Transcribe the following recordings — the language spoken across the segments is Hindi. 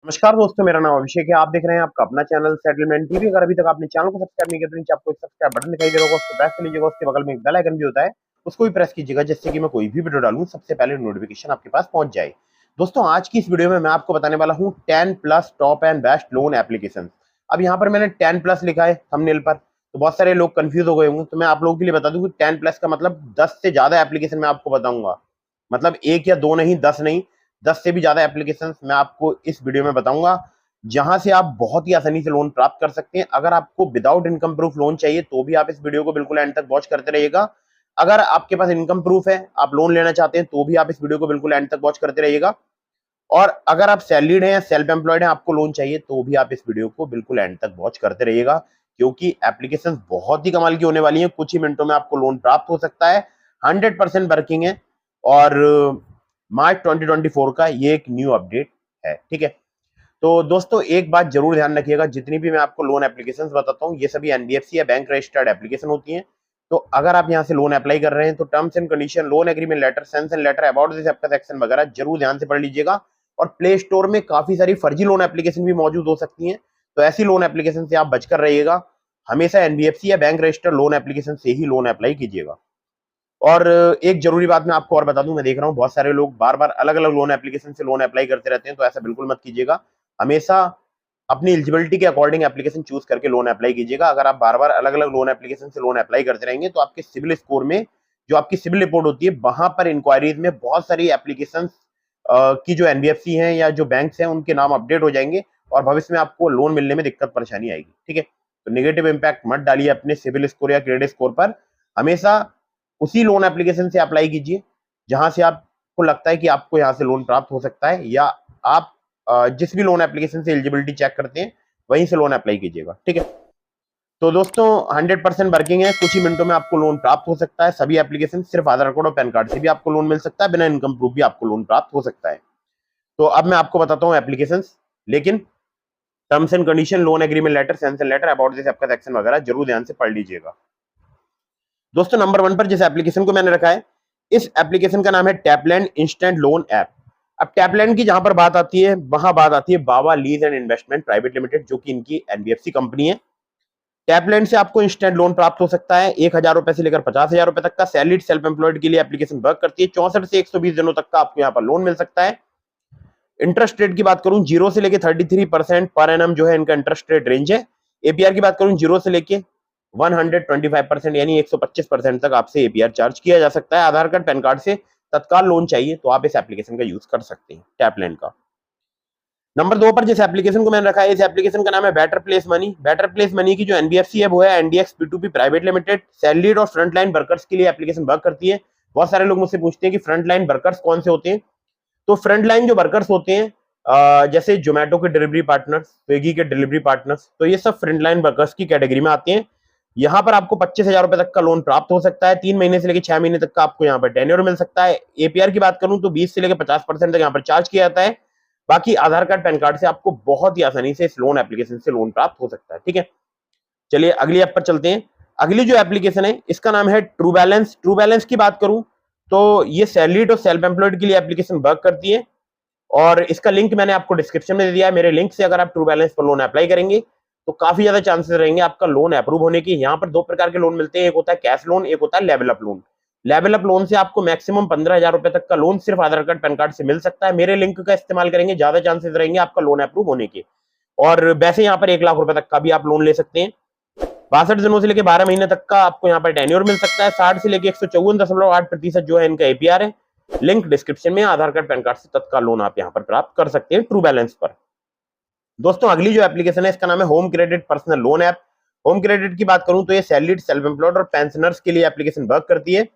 नमस्कार दोस्तों, मेरा नाम अभिषेक है। आप देख रहे हैं आपका अपना चैनल सेटलमेंट टीवी। अगर अभी तक आपने चैनल को सब्सक्राइब नहीं किया तो नीचे आपको एक सब्सक्राइब बटन दिखाई दे रहा होगा, उसको प्रेस कर लीजिएगा। उसके बगल में एक बेल आइकन भी होता है, उसको भी प्रेस कीजिएगा, जिससे कि मैं कोई भी वीडियो डालूं सबसे पहले नोटिफिकेशन आपके पास पहुंच जाए। दोस्तों, आज की इस वीडियो में मैं आपको बताने वाला हूं 10 plus top and best loan application. अब यहाँ पर मैंने 10 प्लस लिखा है थंबनेल पर, तो बहुत सारे लोग कंफ्यूज हो गए होंगे। तो मैं आप लोगों के लिए बता दूं कि 10 प्लस का मतलब 10 से ज्यादा एप्लीकेशन मैं आपको बताऊंगा। मतलब एक या दो नहीं, 10 नहीं, 10 से भी ज्यादा एप्लीकेशन मैं आपको इस वीडियो में बताऊंगा, जहां से आप बहुत ही आसानी से लोन प्राप्त कर सकते हैं। अगर आपको विदाउट इनकम प्रूफ लोन चाहिए तो भी आप इस वीडियो को बिल्कुल एंड तक वॉच करते रहिएगा। अगर आपके पास इनकम प्रूफ है, आप लोन लेना चाहते हैं, तो भी आप इस वीडियो को बिल्कुल एंड तक वॉच करते रहिएगा। और अगर आप सैलरीड हैं या सेल्फ एम्प्लॉयड हैं, आपको लोन चाहिए, तो भी आप इस वीडियो को बिल्कुल एंड तक वॉच करते रहिएगा, क्योंकि एप्लीकेशन बहुत ही कमाल की होने वाली है। कुछ ही मिनटों में आपको लोन प्राप्त हो सकता है। 100% वर्किंग है और मार्च 2024 का ये एक न्यू अपडेट है। ठीक है, तो दोस्तों एक बात जरूर ध्यान रखिएगा, जितनी भी मैं आपको लोन एप्लीकेशंस बताता हूँ, ये सभी एनबीएफसी या बैंक रजिस्टर्ड एप्लीकेशन होती हैं। तो अगर आप यहाँ से लोन अप्लाई कर रहे हैं तो terms and condition, loan agreement letter, sanction letter, about this आपका सेक्शन वगैरह जरूर ध्यान से पढ़ लीजिएगा। और प्ले स्टोर में काफी सारी फर्जी लोन एप्लीकेशन भी मौजूद हो सकती हैं, तो ऐसी लोन एप्लीकेशन से आप बचकर रहिएगा। हमेशा एनबीएफसी या बैंक रजिस्टर्ड लोन एप्लीकेशन से ही लोन अप्लाई कीजिएगा। और एक जरूरी बात मैं आपको और बता दूं, मैं देख रहा हूं बहुत सारे लोग बार बार अलग अलग लोन एप्लीकेशन से लोन अप्लाई करते रहते हैं, तो ऐसा बिल्कुल मत कीजिएगा। हमेशा अपनी एलिजिबिलिटी के अकॉर्डिंग एप्लीकेशन चूज करके लोन अप्लाई कीजिएगा। अगर आप बार बार अलग अलग लोन एप्लीकेशन से लोन अप्लाई करते रहेंगे तो आपके सिविल स्कोर में, जो आपकी सिविल रिपोर्ट होती है, वहां पर इंक्वायरीज में बहुत सारी एप्लीकेशन की जो एनबीएफसी हैं या जो बैंक्स हैं, उनके नाम अपडेट हो जाएंगे और भविष्य में आपको लोन मिलने में दिक्कत परेशानी आएगी। ठीक है, तो नेगेटिव इंपैक्ट मत डालिए अपने सिविल स्कोर या क्रेडिट स्कोर पर। हमेशा उसी लोन एप्लीकेशन से अप्लाई कीजिए जहां से आपको लगता है कि आपको यहां से लोन प्राप्त हो सकता है, या आप जिस भी लोन एप्लीकेशन से एलिजिबिलिटी चेक करते हैं वहीं से लोन अप्लाई कीजिएगा। ठीक है, तो दोस्तों 100% वर्किंग है। कुछ ही मिनटों में आपको लोन प्राप्त हो सकता है। सभी एप्लीकेशन सिर्फ आधार कार्ड और पैन कार्ड से भी आपको लोन मिल सकता है, बिना इनकम प्रूफ भी आपको लोन प्राप्त हो सकता है। तो अब मैं आपको बताता हूँ एप्लीकेशन, लेकिन terms and condition, loan agreement letter, sanction letter, about this आपका सेक्शन वगैरह जरूर ध्यान से पढ़ लीजिएगा। दोस्तों नंबर 1 पर जिस एप्लीकेशन को मैंने रखा है, इस एप्लीकेशन का नाम है टैपलैंड इंस्टेंट लोन ऐप। अब टैपलैंड की जहां पर बात आती है, वहां बात आती है Baba lease and investment private limited, जो कि इनकी एनबीएफसी कंपनी है। टैपलैंड से आपको इंस्टेंट लोन प्राप्त हो सकता है 1,000 रुपए से लेकर 50,000 रुपए तक का। सैलरीड सेल्फ एम्प्लॉयड के लिए एप्लीकेशन वर्क करती है। 64 से 120 दिनों तक का आपको यहाँ पर लोन मिल सकता है। इंटरेस्ट रेट की बात करूं, 0 से लेके 33% पर एनम जो है इनका इंटरेस्ट रेट रेंज है। एपीआर की बात करूं, 0 से लेके 125% यानी 125% तक आपसे एपीआर चार्ज किया जा सकता है। आधार कार्ड पैन कार्ड से तत्काल लोन चाहिए तो आप इस एप्लीकेशन का यूज कर सकते हैं, टैपलैंड का। नंबर 2 पर जिस एप्लीकेशन को मैंने रखा है, इस एप्लीकेशन का नाम है better place money. Better place money की जो एनबीएफसी है वो है एनडीएक्स पी2पी प्राइवेट लिमिटेड। सैलरीड और फ्रंट लाइन वर्कर्स के लिए एप्लीकेशन वर्क करती है। बहुत सारे लोग मुझसे पूछते हैं कि फ्रंट लाइन वर्कर्स कौन से होते हैं। तो फ्रंट लाइन जो वर्कर्स होते हैं, जैसे जोमेटो के डिलीवरी पार्टनर्स, स्विगी के डिलीवरी पार्टनर्स, तो ये सब फ्रंट लाइन वर्कर्स की कैटेगरी में आते हैं। यहाँ पर आपको 25,000 रुपए तक का लोन प्राप्त हो सकता है। 3 महीने से लेकर 6 महीने तक का आपको यहाँ पर टेन्योर मिल सकता है। एपीआर की बात करूं तो 20 से लेकर 50% तक यहाँ पर चार्ज किया जाता है। बाकी आधार कार्ड पैन कार्ड से आपको बहुत ही आसानी से इस लोन एप्लीकेशन से लोन प्राप्त हो सकता है। ठीक है, चलिए अगली ऐप पर चलते हैं। अगली जो एप्लीकेशन है इसका नाम है ट्रू बैलेंस। ट्रू बैलेंस की बात करूं तो ये सैलरीड और सेल्फ एम्प्लॉयड के लिए एप्लीकेशन वर्क करती है, और इसका लिंक मैंने आपको डिस्क्रिप्शन में दे दिया है। मेरे लिंक से अगर आप ट्रू बैलेंस पर लोन अप्लाई करेंगे तो काफी ज्यादा चांसेस रहेंगे आपका लोन अप्रूव होने की। यहाँ पर 2 प्रकार के लोन मिलते हैं, एक होता है कैश लोन, एक होता है level up loan. Level up loan से आपको मैक्सिमम 15,000 रुपए तक का लोन सिर्फ आधार कार्ड पैन कार्ड से मिल सकता है। मेरे लिंक का इस्तेमाल करेंगे, ज्यादा चांसेस रहेंगे आपका लोन अप्रूव होने के। और वैसे यहाँ पर 1 लाख रुपए तक का भी आप लोन ले सकते हैं। 62 दिनों से लेकर 12 महीने तक का आपको यहाँ पर टेन्योर मिल सकता है। 60 से लेकर 154.8% जो है इनका एपीआर है। लिंक डिस्क्रिप्शन में, आधार कार्ड पैन कार्ड से तत्काल लोन आप यहाँ पर प्राप्त कर सकते हैं ट्रू बैलेंस पर। दोस्तों अगली जो एप्लीकेशन है इसका नाम है home credit personal loan app. Home credit की बात करूं तो ये सैलरीड, सेल्फ एम्प्लॉयड और पेंशनर्स के लिए एप्लीकेशन वर्क करती है।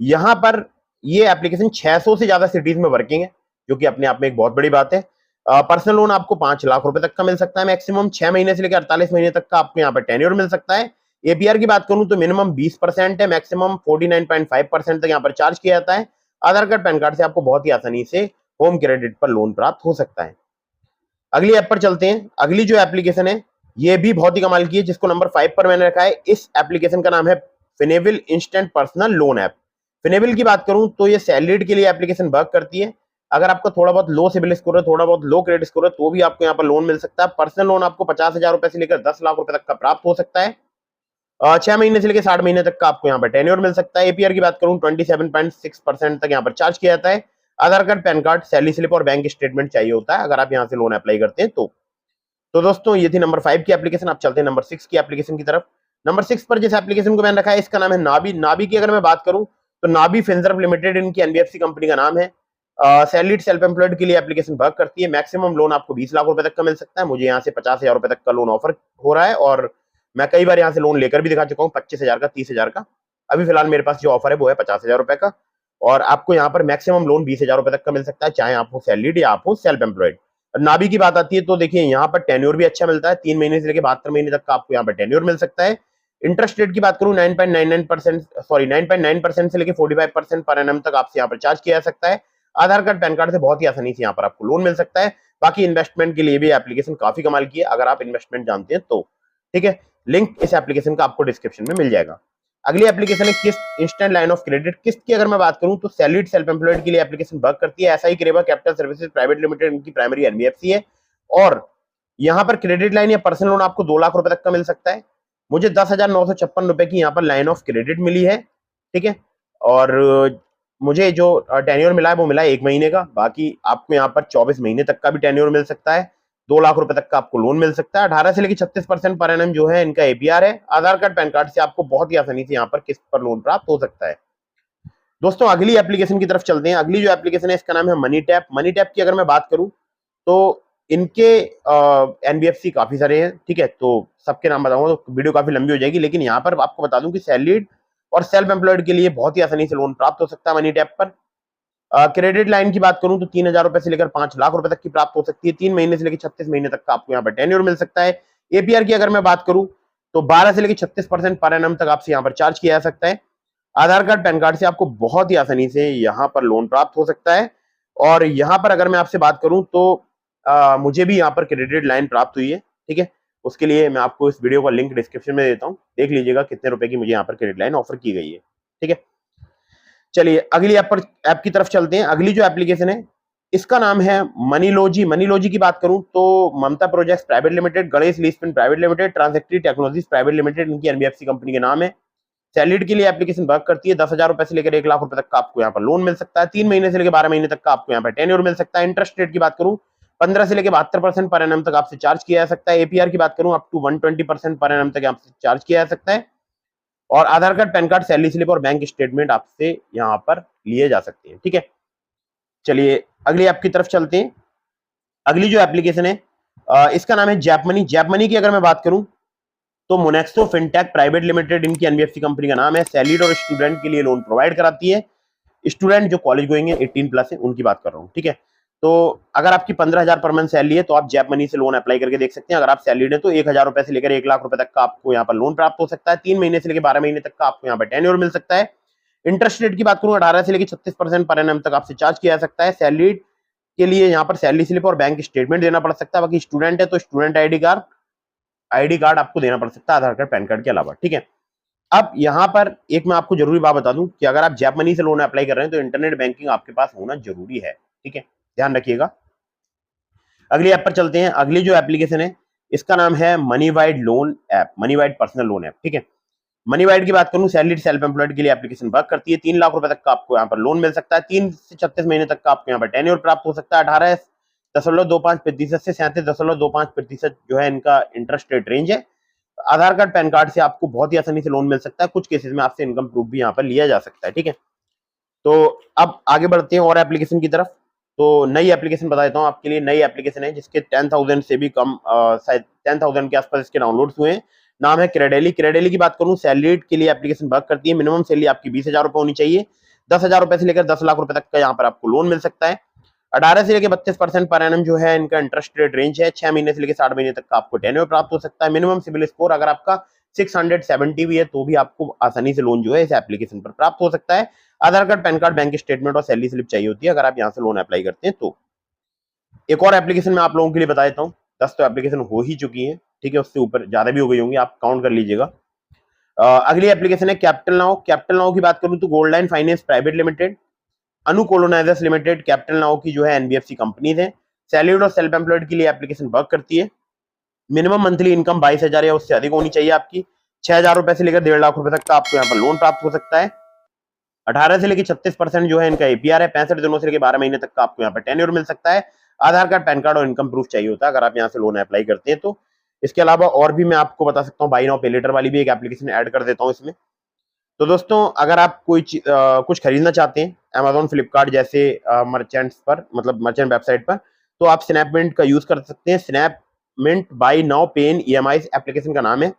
यहाँ पर ये एप्लीकेशन 600 से ज्यादा सिटीज में वर्किंग है, जो कि अपने आप में एक बहुत बड़ी बात है। पर्सनल लोन आपको 5 लाख रुपए तक का मिल सकता है मैक्सिमम। 6 महीने से लेकर 48 महीने तक का आपको यहाँ पर टेन्योर मिल सकता है। एपीआर की बात करूं तो मिनिमम 20% है, मैक्सिमम 49.5% तक यहाँ पर चार्ज किया जाता है। आधार कार्ड पैन कार्ड से आपको बहुत ही आसानी से होम क्रेडिट पर लोन प्राप्त हो सकता है। अगली ऐप पर चलते हैं। अगली जो एप्लीकेशन है ये भी बहुत ही कमाल की है, जिसको नंबर 5 पर मैंने रखा है। इस एप्लीकेशन का नाम है फिनेविल इंस्टेंट पर्सनल लोन ऐप। फिनेविल की बात करूं तो ये सैलरीड के लिए एप्लीकेशन वर्क करती है। अगर आपका थोड़ा बहुत लो सिविल स्कोर है, थोड़ा बहुत लो क्रेडिट स्कोर है, तो भी आपको यहाँ पर लोन मिल सकता है। पर्सनल लोन आपको 50,000 रुपए से लेकर 10 लाख रुपए तक का प्राप्त हो सकता है। 6 महीने से लेकर 60 महीने तक का आपको यहाँ पर टेन्योर मिल सकता है। एपीआर की बात करूं 27.6% तक यहाँ पर चार्ज किया जाता है। Aadhaar card, PAN card, salary slip और बैंक स्टेटमेंट चाहिए होता है अगर आप यहाँ से लोन अप्लाई करते हैं तो दोस्तों ये थी नंबर 5 की एप्लीकेशन। आप चलते हैं नंबर 6 की एप्लीकेशन की तरफ। नंबर 6 पर जिस एप्लीकेशन को मैंने रखा है इसका नाम है नाबी। नाबी की अगर मैं बात करूं तो नाबी फिनसर्व लिमिटेड इनकी एनबीएफसी कंपनी का नाम है। सैलरीड सेल्फ एम्प्लॉयड के लिए एप्लीकेशन वर्क करती है। मैक्सिमम लोन आपको 20 लाख रुपए तक का मिल सकता है। मुझे यहाँ से 50,000 रुपए तक का लोन ऑफर हो रहा है और मैं कई बार यहाँ से लोन लेकर भी दिखा चुका हूँ, 25,000 का, 30,000 का। अभी फिलहाल मेरे पास जो ऑफर है वो है 50,000 रुपए का और आपको यहाँ पर मैक्सिमम लोन 20,000 रुपए तक का मिल सकता है, चाहे आप हो सैलरीड या आप हो सेल्फ एम्प्लॉयड। नाबी की बात आती है तो देखिए यहाँ पर टेन्योर भी अच्छा मिलता है, 3 महीने से लेकर 72 महीने तक का आपको यहाँ पर टेन्योर मिल सकता है। इंटरेस्ट रेट की बात करूं 9.99% से लेकर 45% पर एनम तक आपसे यहाँ पर चार्ज किया जा सकता है। आधार कार्ड, पैन कार्ड से बहुत ही आसानी से यहाँ पर आपको लोन मिल सकता है। बाकी इन्वेस्टमेंट के लिए भी एप्लीकेशन काफी कमाल की है अगर आप इन्वेस्टमेंट जानते हैं तो। ठीक है, लिंक इस एप्लीकेशन का आपको डिस्क्रिप्शन में मिल जाएगा। अगली एप्लीकेशन है किस्त, इंस्टेंट लाइन ऑफ क्रेडिट। किस्त की अगर मैं बात करूं तो सैलरीड सेल्फ एम्प्लॉयड के लिए एप्लीकेशन वर्क करती है। SI Creva capital services private limited इनकी प्राइमरी एनबीएफसी है और यहाँ पर क्रेडिट लाइन या पर्सनल लोन आपको 2 लाख रुपए तक का मिल सकता है। मुझे 10,956 रुपए की यहाँ पर लाइन ऑफ क्रेडिट मिली है। ठीक है, और मुझे जो टेन्योर मिला है वो मिला है 1 महीने का। बाकी आपको यहाँ पर 24 महीने तक का भी टेन्योर मिल सकता है। 2 लाख रुपए तक का आपको लोन मिल सकता है। 18 से लेकर 36% पर एनम जो है इनका एपीआर है। आधार कार्ड, पैन कार्ड से आपको बहुत ही आसानी से यहाँ पर किस्त पर लोन प्राप्त हो सकता है। दोस्तों अगली एप्लीकेशन की तरफ चलते हैं। अगली जो एप्लीकेशन है इसका नाम है मनी टैप। मनी टैप की अगर मैं बात करूं तो इनके एनबीएफसी काफी सारे हैं। ठीक है, तो सबके नाम बताऊंगा तो वीडियो काफी लंबी हो जाएगी, लेकिन यहाँ पर आपको बता दूं कि सैलरीड और सेल्फ एम्प्लॉयड के लिए बहुत ही आसानी से लोन प्राप्त हो सकता है मनी टैप पर। क्रेडिट लाइन की बात करूं तो 3,000 रुपए से लेकर 5 लाख रुपए तक की प्राप्त हो सकती है। 3 महीने से लेकर 36 महीने तक का आपको यहाँ पर टेन्योर मिल सकता है। एपीआर की अगर मैं बात करूं तो 12 से लेकर 36% पर एनम तक आपसे यहाँ पर चार्ज किया जा सकता है। आधार कार्ड, पैन कार्ड से आपको बहुत ही आसानी से यहाँ पर लोन प्राप्त हो सकता है। और यहाँ पर अगर मैं आपसे बात करूं तो मुझे भी यहाँ पर क्रेडिट लाइन प्राप्त हुई है। ठीक है, उसके लिए मैं आपको इस वीडियो का लिंक डिस्क्रिप्शन में देता हूँ, देख लीजिएगा कितने रुपए की मुझे यहाँ पर क्रेडिट लाइन ऑफर की गई है। ठीक है, चलिए अगली ऐप की तरफ चलते हैं। अगली जो एप्लीकेशन है इसका नाम है मनीलॉजी। मनीलॉजी की बात करूं तो Mamta projects private limited, Ganesh लीसपिन प्राइवेट लिमिटेड, ट्रांजेक्टरी टेक्नोलॉजीज प्राइवेट लिमिटेड इनकी एनबीएफसी कंपनी के नाम है। सैलरीड के लिए एप्लीकेशन वर्क करती है। 10,000 रुपए से लेकर 1 लाख रुपए तक का आपको यहाँ पर लोन मिल सकता है। 3 महीने से लेकर 12 महीने तक का आपको यहाँ पर टेन्योर मिल सकता है। इंटरेस्ट रेट की बात करूं 15 से लेकर 72% पर एनम तक आपसे चार्ज किया जा सकता है। एपीआर की बात करूं अप टू 120% पर एनम तक आपसे चार्ज किया जा सकता है। और Aadhaar card, PAN card, salary slip और बैंक स्टेटमेंट आपसे यहाँ पर लिए जा सकते हैं। ठीक है, चलिए अगली ऐप की तरफ चलते हैं। अगली जो एप्लीकेशन है इसका नाम है जैप मनी। जैप मनी की अगर मैं बात करूं तो मोनेक्सो फिनटेक प्राइवेट लिमिटेड इनकी एनबीएफसी कंपनी का नाम है। सैलरीड और स्टूडेंट के लिए लोन प्रोवाइड कराती है। स्टूडेंट जो कॉलेज गोइंग है 18+ है उनकी बात कर रहा हूँ। ठीक है, तो अगर आपकी 15,000 पर मंथ सैलरी है तो आप जैप मनी से लोन अप्लाई करके देख सकते हैं। अगर आप सैलरीड है तो 1,000 रुपए से लेकर 1 लाख रुपए तक का आपको यहाँ पर लोन प्राप्त हो सकता है। 3 महीने से लेकर 12 महीने तक का आपको यहाँ पर टेन्योर मिल सकता है। इंटरेस्ट रेट की बात करूं 18 से लेकर 36% पर एनम तक आपसे चार्ज किया जा सकता है। सैलरीड के लिए यहाँ पर सैलरी स्लिप और बैंक स्टेटमेंट देना पड़ सकता है। बाकी स्टूडेंट है तो स्टूडेंट आईडी कार्ड आपको देना पड़ सकता है आधार कार्ड, पैन कार्ड के अलावा। ठीक है, अब यहाँ पर एक मैं आपको जरूरी बात बता दूं कि अगर आप जैप मनी से लोन अप्लाई कर रहे हैं तो इंटरनेट बैंकिंग आपके पास होना जरूरी है। ठीक है, ध्यान रखिएगा। अगली ऐप पर चलते हैं। अगली जो एप्लीकेशन है इसका नाम है money wide loan app, money wide personal loan app. ठीक है, मनी वाइड की बात करूं सैलरीड सेल्फ एम्प्लॉयड के लिए एप्लीकेशन वर्क करती है। 3 लाख रुपए तक का आपको यहाँ पर लोन मिल सकता है। 3 से 36 महीने तक का आपको यहाँ पर टेन्योर प्राप्त हो सकता है। 18.25% से 37.25% जो है इनका इंटरेस्ट रेट रेंज है। आधार कार्ड, पैन कार्ड से आपको बहुत ही आसानी से लोन मिल सकता है। कुछ केसेस में आपसे इनकम प्रूफ भी यहाँ पर लिया जा सकता है। ठीक है, तो अब आगे बढ़ते हैं और एप्लीकेशन की तरफ। तो नई एप्लीकेशन बता देता हूँ आपके लिए। नई एप्लीकेशन है जिसके 10,000 से भी कम, शायद 10,000 के आसपास इसके डाउनलोड्स हुए हैं। नाम है क्रेडेली। क्रेडेली की बात करूं सैलरीड के लिए एप्लीकेशन वर्क करती है। मिनिमम सैलरी आपकी 20,000 रुपए होनी चाहिए। 10,000 रुपए से लेकर 10 लाख रुपए तक का यहाँ पर आपको लोन मिल सकता है। 18 से लेकर 32% पर एनम जो है इनका इंटरेस्ट रेट रेंज है। 6 महीने से लेकर 60 महीने तक का आपको टेन्योर प्राप्त हो सकता है। मिनिमम सिविल स्कोर अगर आपका 670 भी है तो भी आपको आसानी से लोन जो है इस एप्लीकेशन पर प्राप्त हो सकता है। Aadhaar card, PAN card, bank statement और सैलरी स्लिप चाहिए होती है अगर आप यहाँ से लोन अप्लाई करते हैं तो। एक और एप्लीकेशन मैं आप लोगों के लिए बता देता हूँ। 10 तो एप्लीकेशन हो ही चुकी है। ठीक है, उससे ऊपर ज्यादा भी हो गई होंगी, आप काउंट कर लीजिएगा। अगली एप्लीकेशन है कैपिटल नाउ। कैपिटल नाउ की बात करूं तो gold line finance private limited Anu colonizers limited, capital now की जो है एनबीएफसी कंपनीज है। सैलरीड और सेल्फ एम्प्लॉयड के लिए एप्लीकेशन वर्क करती है। मिनिमम मंथली इनकम 22,000 या उससे अधिक होनी चाहिए आपकी। 6,000 रुपए से लेकर 1.5 लाख रुपए तक का आपको यहाँ पर लोन प्राप्त हो सकता है। 18 से लेकर 36% जो है इनका एपीआर है। 65 दिनों से लेकर 12 महीने तक का आपको यहाँ पर टेन्योर मिल सकता है। आधार कार्ड, पैन कार्ड और इनकम प्रूफ चाहिए होता है अगर आप यहाँ से लोन अप्लाई करते हैं तो। इसके अलावा और भी मैं आपको बता सकता हूँ, बाई नाउ पे लेटर वाली भी एक एप्लीकेशन ऐड कर देता हूँ इसमें। तो दोस्तों, अगर आप कोई कुछ खरीदना चाहते हैं अमेजोन, फ्लिपकार्ट जैसे मर्चेंट्स पर, मतलब मर्चेंट वेबसाइट पर, तो आप स्नैपमिंट का यूज कर सकते हैं। स्नैपमिंट बाई नाउ पे इन ईएमआई एप्लीकेशन का नाम है।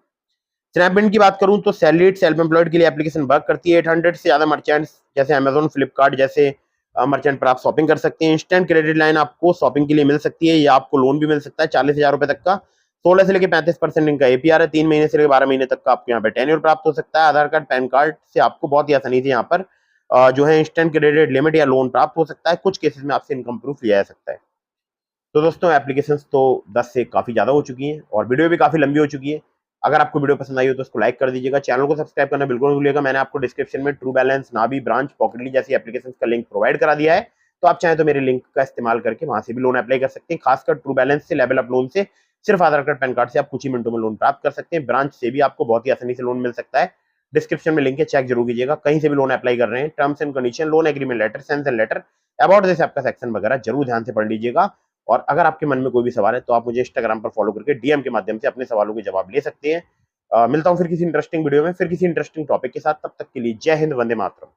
स्नैपमिंट की बात करूं तो सैलरीड, सेल्फ एम्प्लॉयड के लिए एप्लीकेशन वर्क करती है। 800 से ज्यादा मर्चेंट्स जैसे अमेजोन, फ्लिपकार्ट जैसे मर्चेंट पर आप शॉपिंग कर सकते हैं। इंस्टेंट क्रेडिट लाइन आपको शॉपिंग के लिए मिल सकती है, या आपको लोन भी मिल सकता है 40,000 रुपए तक का। 16 से लेकर 35% इनका एपीआर है। 3 महीने से लेकर 12 महीने तक का आपको यहाँ पे टेन्योर प्राप्त हो सकता है। आधार कार्ड, पैन कार्ड से आपको बहुत ही आसानी से यहाँ पर जो है इंस्टेंट क्रेडिट लिमिट या लोन प्राप्त हो सकता है। कुछ केसेस में आपसे इनकम प्रूफ लिया जा सकता है। तो दोस्तों, एप्लीकेशंस तो 10 से काफी ज्यादा हो चुकी हैं और वीडियो भी काफी लंबी हो चुकी है। अगर आपको वीडियो पसंद आई हो तो उसको लाइक कर दीजिएगा। चैनल को सब्सक्राइब करना बिल्कुल नहीं भूलिएगा। मैंने आपको डिस्क्रिप्शन में ट्रू बैलेंस, नाबी, ब्रांच, पॉकेटली जैसी एप्लीकेशंस का लिंक प्रोवाइड करा दिया है। तो आप चाहें तो मेरे लिंक का इस्तेमाल करके वहां से भी लोन अप्लाई कर सकते हैं। खासकर ट्रू बैलेंस से, लेवल अप लोन से सिर्फ आधार कार्ड, पैन कार्ड से आप कुछ ही मिनटों में लोन प्राप्त कर सकते हैं। ब्रांच से भी आपको बहुत ही आसानी से लोन मिल सकता है। डिस्क्रिप्शन में लिंक है, चेक जरूर कीजिएगा। कहीं से भी लोन अप्लाई कर रहे हैं, terms and condition, loan agreement letter, sanction letter, about this आपका सेक्शन वगैरह जरूर ध्यान से पढ़ लीजिएगा। और अगर आपके मन में कोई भी सवाल है तो आप मुझे इंस्टाग्राम पर फॉलो करके डीएम के माध्यम से अपने सवालों के जवाब ले सकते हैं। मिलता हूं फिर किसी इंटरेस्टिंग वीडियो में, फिर किसी इंटरेस्टिंग टॉपिक के साथ। तब तक के लिए जय हिंद, वंदे मातरम।